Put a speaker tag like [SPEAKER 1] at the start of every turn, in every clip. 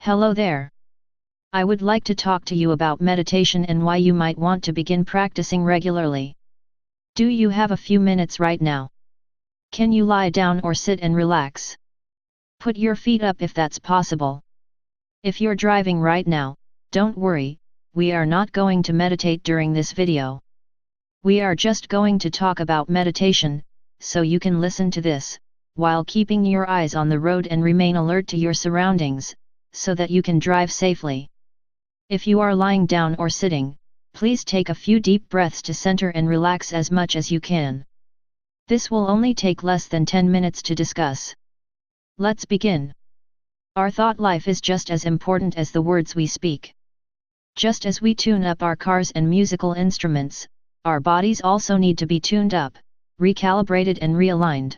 [SPEAKER 1] Hello there. I would like to talk to you about meditation and why you might want to begin practicing regularly. Do you have a few minutes right now? Can you lie down or sit and relax? Put your feet up if that's possible. If you're driving right now, don't worry, we are not going to meditate during this video. We are just going to talk about meditation, so you can listen to this, while keeping your eyes on the road and remain alert to your surroundings, so that you can drive safely. If you are lying down or sitting, please take a few deep breaths to center and relax as much as you can. This will only take less than 10 minutes to discuss. Let's begin. Our thought life is just as important as the words we speak. Just as we tune up our cars and musical instruments, our bodies also need to be tuned up, recalibrated and realigned.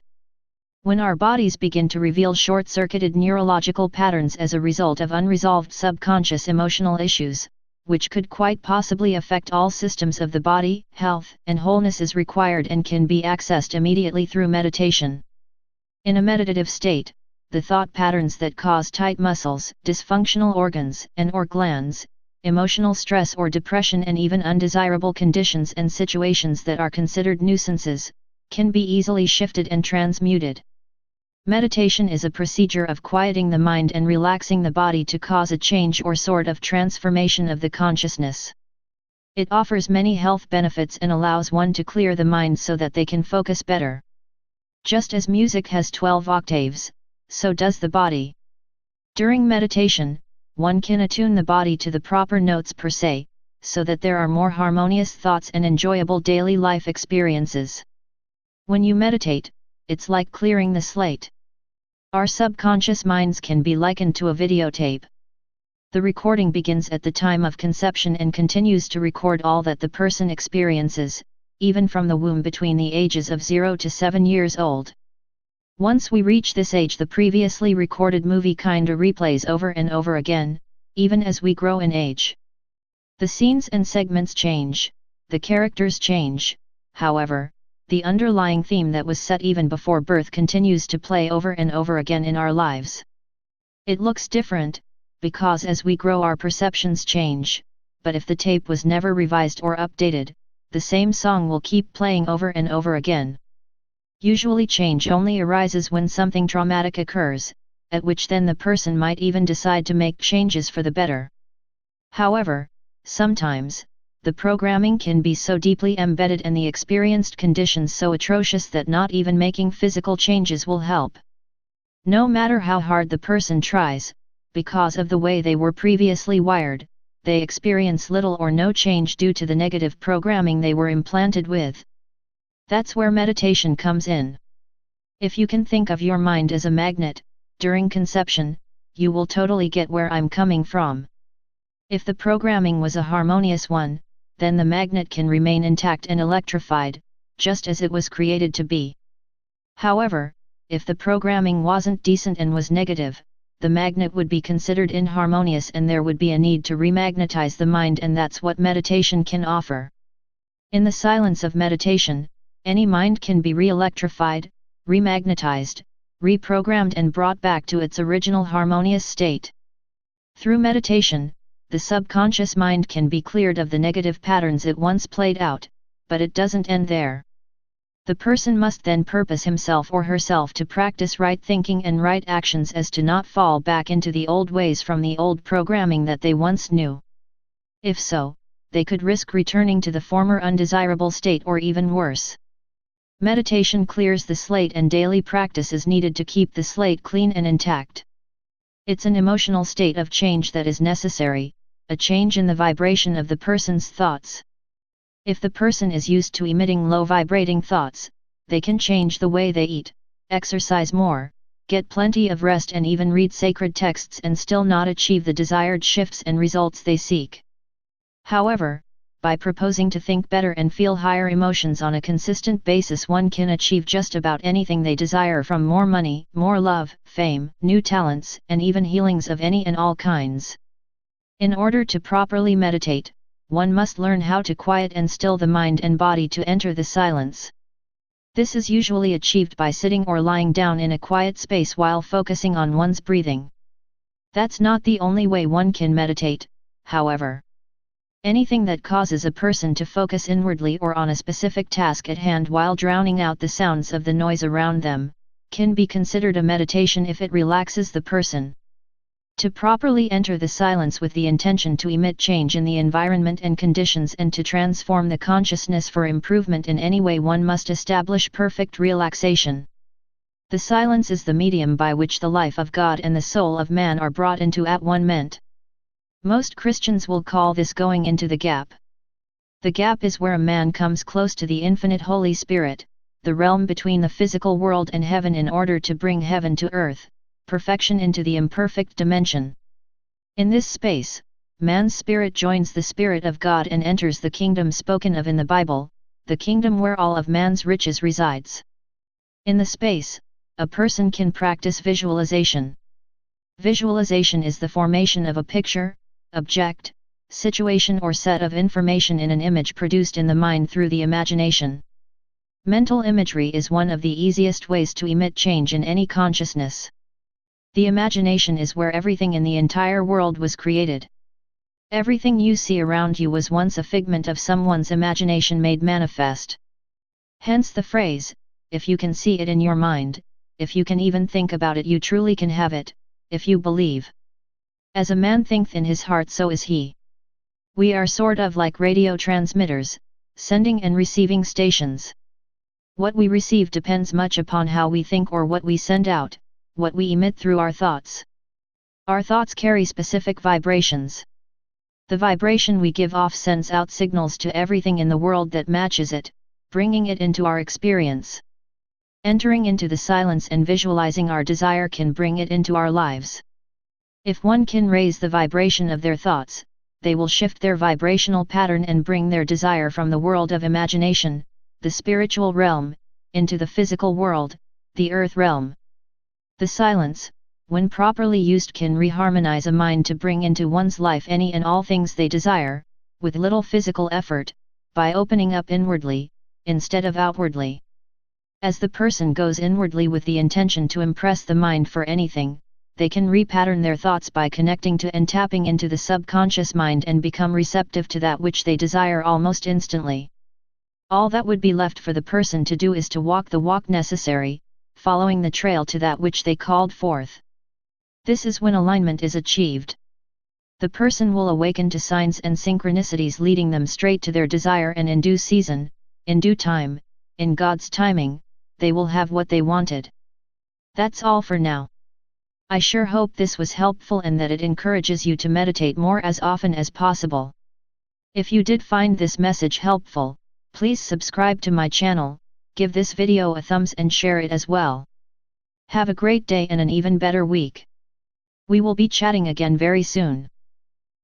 [SPEAKER 1] When our bodies begin to reveal short-circuited neurological patterns as a result of unresolved subconscious emotional issues, which could quite possibly affect all systems of the body, health and wholeness is required and can be accessed immediately through meditation. In a meditative state, the thought patterns that cause tight muscles, dysfunctional organs and/or glands, emotional stress or depression and even undesirable conditions and situations that are considered nuisances, can be easily shifted and transmuted. Meditation is a procedure of quieting the mind and relaxing the body to cause a change or sort of transformation of the consciousness. It offers many health benefits and allows one to clear the mind so that they can focus better. Just as music has 12 octaves, so does the body. During meditation, one can attune the body to the proper notes per se, so that there are more harmonious thoughts and enjoyable daily life experiences. When you meditate, it's like clearing the slate. Our subconscious minds can be likened to a videotape. The recording begins at the time of conception and continues to record all that the person experiences, even from the womb between the ages of 0 to 7 years old. Once we reach this age, the previously recorded movie kinda replays over and over again, even as we grow in age. The scenes and segments change, the characters change, however, the underlying theme that was set even before birth continues to play over and over again in our lives. It looks different, because as we grow our perceptions change, but if the tape was never revised or updated, the same song will keep playing over and over again. Usually change only arises when something traumatic occurs, at which then the person might even decide to make changes for the better. However, sometimes, the programming can be so deeply embedded and the experienced conditions so atrocious that not even making physical changes will help. No matter how hard the person tries, because of the way they were previously wired, they experience little or no change due to the negative programming they were implanted with. That's where meditation comes in. If you can think of your mind as a magnet, during conception, you will totally get where I'm coming from. If the programming was a harmonious one, then the magnet can remain intact and electrified, just as it was created to be. However, if the programming wasn't decent and was negative, the magnet would be considered inharmonious and there would be a need to remagnetize the mind, and that's what meditation can offer. In the silence of meditation, any mind can be re-electrified, remagnetized, reprogrammed and brought back to its original harmonious state. Through meditation, the subconscious mind can be cleared of the negative patterns it once played out, but it doesn't end there. The person must then purpose himself or herself to practice right thinking and right actions as to not fall back into the old ways from the old programming that they once knew. If so, they could risk returning to the former undesirable state or even worse. Meditation clears the slate and daily practice is needed to keep the slate clean and intact. It's an emotional state of change that is necessary, a change in the vibration of the person's thoughts. If the person is used to emitting low-vibrating thoughts, they can change the way they eat, exercise more, get plenty of rest and even read sacred texts and still not achieve the desired shifts and results they seek. However, by proposing to think better and feel higher emotions on a consistent basis, one can achieve just about anything they desire, from more money, more love, fame, new talents, and even healings of any and all kinds. In order to properly meditate, one must learn how to quiet and still the mind and body to enter the silence. This is usually achieved by sitting or lying down in a quiet space while focusing on one's breathing. That's not the only way one can meditate, however. Anything that causes a person to focus inwardly or on a specific task at hand while drowning out the sounds of the noise around them, can be considered a meditation if it relaxes the person. To properly enter the silence with the intention to emit change in the environment and conditions and to transform the consciousness for improvement in any way, one must establish perfect relaxation. The silence is the medium by which the life of God and the soul of man are brought into at-one-ment. Most Christians will call this going into the gap. The gap is where a man comes close to the infinite Holy Spirit, the realm between the physical world and heaven, in order to bring heaven to earth, perfection into the imperfect dimension. In this space, man's spirit joins the Spirit of God and enters the kingdom spoken of in the Bible, the kingdom where all of man's riches resides. In the space, a person can practice visualization. Visualization is the formation of a picture, object, situation or set of information in an image produced in the mind through the imagination. Mental imagery is one of the easiest ways to emit change in any consciousness. The imagination is where everything in the entire world was created. Everything you see around you was once a figment of someone's imagination made manifest. Hence the phrase, if you can see it in your mind, if you can even think about it, you truly can have it, if you believe. As a man thinketh in his heart, so is he. We are sort of like radio transmitters, sending and receiving stations. What we receive depends much upon how we think or what we send out, what we emit through our thoughts. Our thoughts carry specific vibrations. The vibration we give off sends out signals to everything in the world that matches it, bringing it into our experience. Entering into the silence and visualizing our desire can bring it into our lives. If one can raise the vibration of their thoughts, they will shift their vibrational pattern and bring their desire from the world of imagination, the spiritual realm, into the physical world, the earth realm. The silence, when properly used, can reharmonize a mind to bring into one's life any and all things they desire, with little physical effort, by opening up inwardly, instead of outwardly. As the person goes inwardly with the intention to impress the mind for anything, they can repattern their thoughts by connecting to and tapping into the subconscious mind and become receptive to that which they desire almost instantly. All that would be left for the person to do is to walk the walk necessary, following the trail to that which they called forth. This is when alignment is achieved. The person will awaken to signs and synchronicities leading them straight to their desire, and in due season, in due time, in God's timing, they will have what they wanted. That's all for now. I sure hope this was helpful and that it encourages you to meditate more as often as possible. If you did find this message helpful, please subscribe to my channel, give this video a thumbs and share it as well. Have a great day and an even better week. We will be chatting again very soon.